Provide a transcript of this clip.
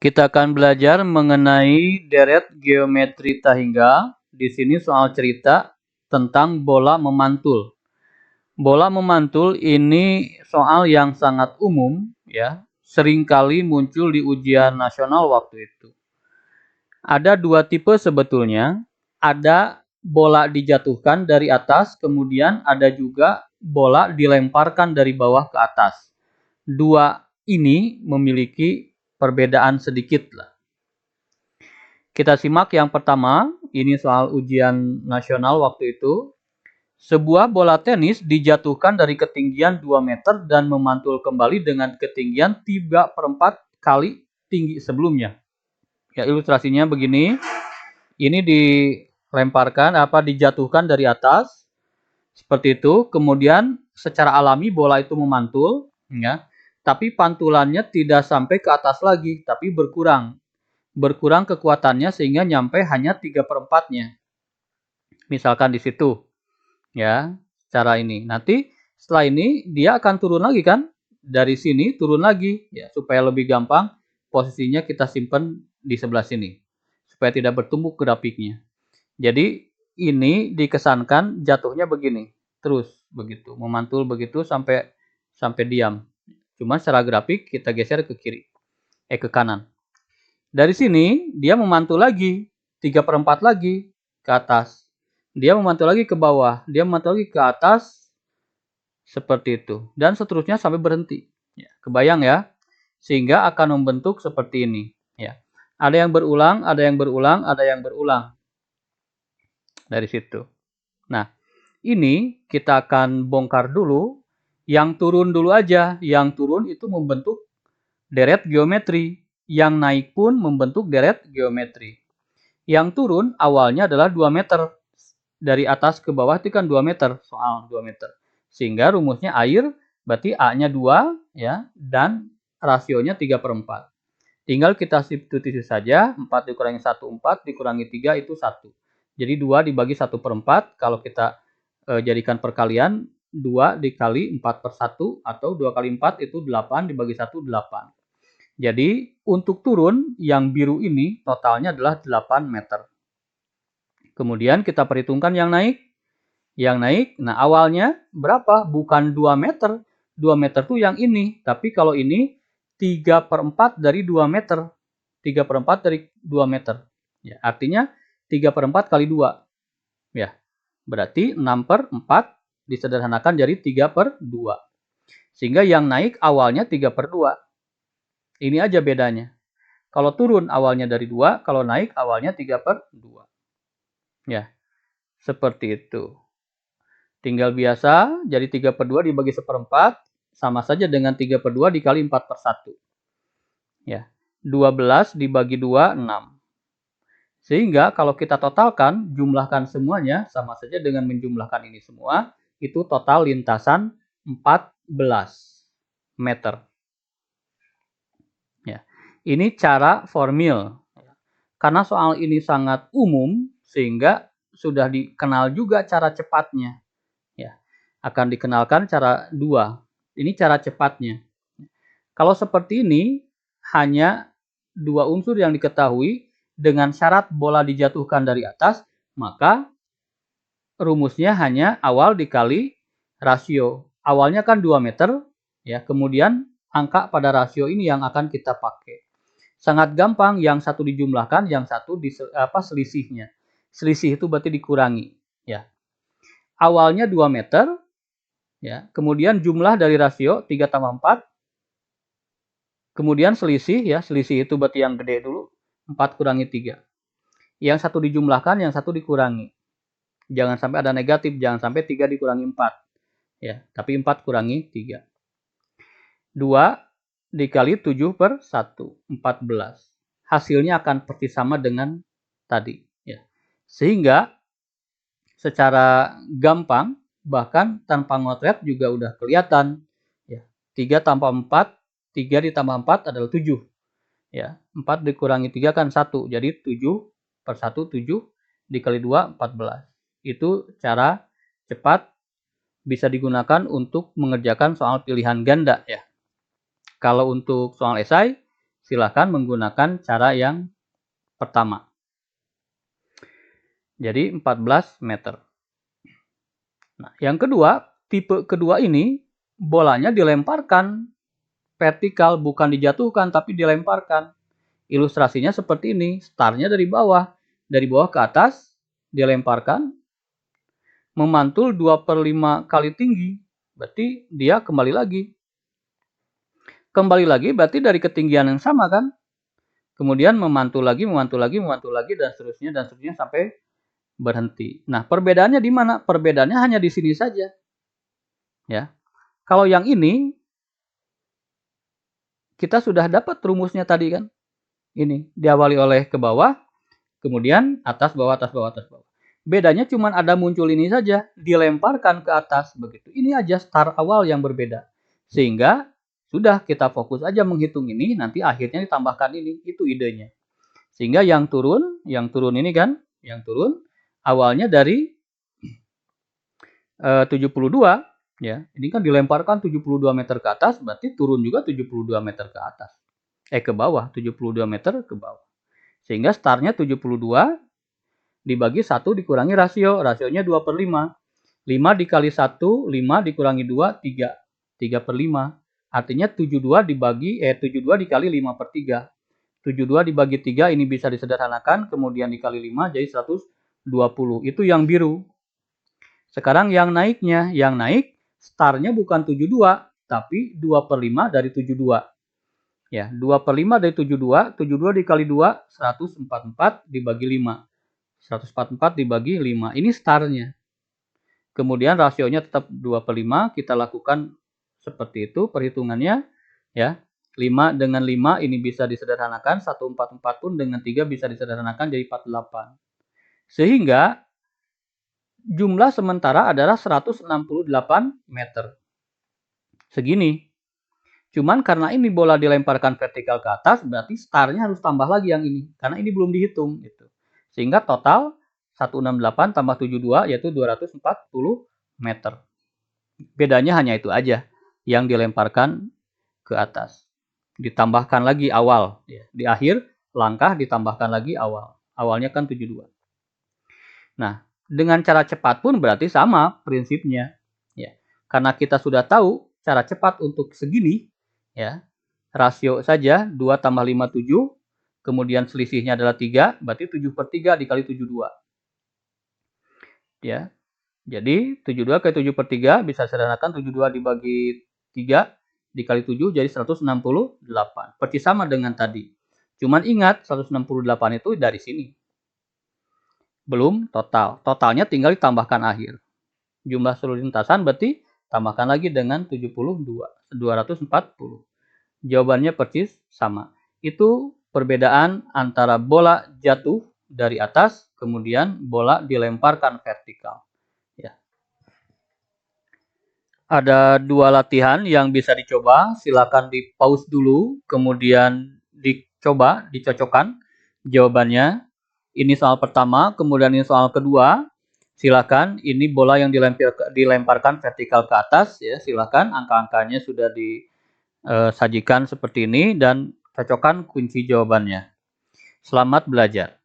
Kita akan belajar mengenai deret geometri Tahingga. Di sini soal cerita tentang bola memantul. Bola memantul ini soal yang sangat umum, ya, seringkali muncul di ujian nasional waktu itu. Ada dua tipe sebetulnya. Ada bola dijatuhkan dari atas, kemudian ada juga bola dilemparkan dari bawah ke atas. Dua ini memiliki perbedaan sedikit lah. Kita simak yang pertama, ini soal ujian nasional waktu itu. Sebuah bola tenis dijatuhkan dari ketinggian 2 meter dan memantul kembali dengan ketinggian 3/4 kali tinggi sebelumnya. Ya, ilustrasinya begini. Ini dijatuhkan dari atas seperti itu, kemudian secara alami bola itu memantul, ya. Tapi pantulannya tidak sampai ke atas lagi, tapi berkurang kekuatannya sehingga nyampe hanya 3/4-nya. Misalkan di situ, ya, cara ini. Nanti setelah ini dia akan turun lagi kan? Dari sini turun lagi, ya, supaya lebih gampang posisinya kita simpan di sebelah sini. Supaya tidak bertumbuk grafiknya. Jadi ini dikesankan jatuhnya begini, terus begitu, memantul begitu sampai diam. Cuma secara grafik kita geser ke kiri, ke kanan. Dari sini dia memantul lagi 3/4 lagi ke atas. Dia memantul lagi ke bawah, dia memantul lagi ke atas seperti itu dan seterusnya sampai berhenti. Ya, kebayang ya? Sehingga akan membentuk seperti ini, ya. Ada yang berulang, ada yang berulang, ada yang berulang. Dari situ. Nah, ini kita akan bongkar dulu. Yang turun dulu aja. Yang turun itu membentuk deret geometri. Yang naik pun membentuk deret geometri. Yang turun awalnya adalah 2 meter. Dari atas ke bawah itu kan 2 meter. Soal 2 meter. Sehingga rumusnya air, berarti A-nya 2, ya, dan rasionya 3/4. Tinggal kita substitusi saja. 4 dikurangi 1, 4. Dikurangi 3 itu 1. Jadi 2 dibagi 1/4. Kalau kita jadikan perkalian, 2 dikali 4/1 atau 2 kali 4 itu 8 dibagi 1, 8. Jadi untuk turun yang biru ini totalnya adalah 8 meter. Kemudian kita perhitungkan yang naik. Yang naik, nah awalnya berapa? Bukan 2 meter. 2 meter tuh yang ini. Tapi kalau ini 3/4 dari 2 meter. 3/4 dari 2 meter. Ya, artinya 3/4 kali 2. Ya, berarti 6/4 disederhanakan jadi 3/2. Sehingga yang naik awalnya 3/2. Ini aja bedanya. Kalau turun awalnya dari 2, kalau naik awalnya 3/2. Ya, seperti itu. Tinggal biasa, jadi 3/2 dibagi 1/4, sama saja dengan 3/2 dikali 4/1. Ya, 12 dibagi 2, 6. Sehingga kalau kita totalkan, jumlahkan semuanya, sama saja dengan menjumlahkan ini semua, itu total lintasan 14 meter. Ya. Ini cara formil. Karena soal ini sangat umum, sehingga sudah dikenal juga cara cepatnya. Ya. Akan dikenalkan cara 2. Ini cara cepatnya. Kalau seperti ini, hanya 2 unsur yang diketahui dengan syarat bola dijatuhkan dari atas, maka rumusnya hanya awal dikali rasio. Awalnya kan 2 meter, ya, kemudian angka pada rasio ini yang akan kita pakai. Sangat gampang, yang satu dijumlahkan, yang satu selisihnya. Selisih itu berarti dikurangi, ya. Awalnya 2 meter, ya, kemudian jumlah dari rasio 3 tambah 4, kemudian selisih, ya, selisih itu berarti yang gede dulu, 4 kurangi 3. Yang satu dijumlahkan, yang satu dikurangi. Jangan sampai ada negatif, jangan sampai 3 dikurangi 4. Ya, tapi 4 kurangi 3. 2 dikali 7/1, 14. Hasilnya akan persis sama dengan tadi. Ya. Sehingga secara gampang, bahkan tanpa ngotret juga udah kelihatan. Ya. 3 tambah 4, 3 ditambah 4 adalah 7. Ya, 4 dikurangi 3 kan 1. Jadi 7/1, 7 dikali 2, 14. Itu cara cepat bisa digunakan untuk mengerjakan soal pilihan ganda, ya. Kalau untuk soal esai, silahkan menggunakan cara yang pertama. Jadi 14 meter. Nah, yang kedua, tipe kedua ini bolanya dilemparkan vertikal, bukan dijatuhkan tapi dilemparkan. Ilustrasinya seperti ini, startnya dari bawah ke atas, dilemparkan, memantul 2/5 kali tinggi, berarti dia kembali lagi. Kembali lagi berarti dari ketinggian yang sama kan? Kemudian memantul lagi, dan seterusnya sampai berhenti. Nah, perbedaannya di mana? Perbedaannya hanya di sini saja. Ya. Kalau yang ini kita sudah dapat rumusnya tadi kan? Ini diawali oleh ke bawah, kemudian atas bawah. Bedanya cuma ada muncul ini saja, dilemparkan ke atas begitu. Ini aja start awal yang berbeda. Sehingga sudah kita fokus aja menghitung ini, nanti akhirnya ditambahkan ini, itu idenya. Sehingga yang turun ini kan, yang turun awalnya dari 72 ya. Ini kan dilemparkan 72 meter ke atas, berarti turun juga 72 meter ke atas. Ke bawah, 72 meter ke bawah. Sehingga startnya 72 dibagi 1 dikurangi rasionya 2/5. 5 dikali 1, 5 dikurangi 2, 3. 3/5. Artinya 72 dikali 5/3. 72 dibagi 3 ini bisa disederhanakan, kemudian dikali 5 jadi 120. Itu yang biru. Sekarang yang naiknya, yang naik startnya bukan 72, tapi 2/5 dari 72. Ya, 2/5 dari 72, 72 dikali 2, 144 dibagi 5. 144 dibagi 5, ini startnya. Kemudian rasionya tetap 2/5, kita lakukan seperti itu perhitungannya. Ya, 5 dengan 5 ini bisa disederhanakan, 144 pun dengan 3 bisa disederhanakan jadi 48. Sehingga jumlah sementara adalah 168 meter. Segini. Cuman karena ini bola dilemparkan vertikal ke atas, berarti startnya harus tambah lagi yang ini. Karena ini belum dihitung. Gitu. Sehingga total 168 tambah 72 yaitu 240 meter. Bedanya hanya itu aja. Yang dilemparkan ke atas. Ditambahkan lagi awal. Di akhir langkah ditambahkan lagi awal. Awalnya kan 72. Nah, dengan cara cepat pun berarti sama prinsipnya. Ya. Karena kita sudah tahu cara cepat untuk segini, ya, rasio saja 2 tambah 5, 7, kemudian selisihnya adalah 3, berarti 7/3 dikali 72. Ya, jadi 72 kali 7/3 bisa sederhanakan 72 dibagi 3 dikali 7 jadi 168. Persis sama dengan tadi. Cuman ingat 168 itu dari sini. Belum total. Totalnya tinggal ditambahkan akhir. Jumlah seluruh lintasan berarti tambahkan lagi dengan 72. 240. Jawabannya persis sama. Itu perbedaan antara bola jatuh dari atas, kemudian bola dilemparkan vertikal. Ya. Ada 2 latihan yang bisa dicoba. Silakan di pause dulu, kemudian dicoba, dicocokkan jawabannya. Ini soal pertama, kemudian ini soal kedua. Silakan, ini bola yang dilemparkan vertikal ke atas, ya. Silakan, angka-angkanya sudah disajikan seperti ini dan cocokkan kunci jawabannya. Selamat belajar.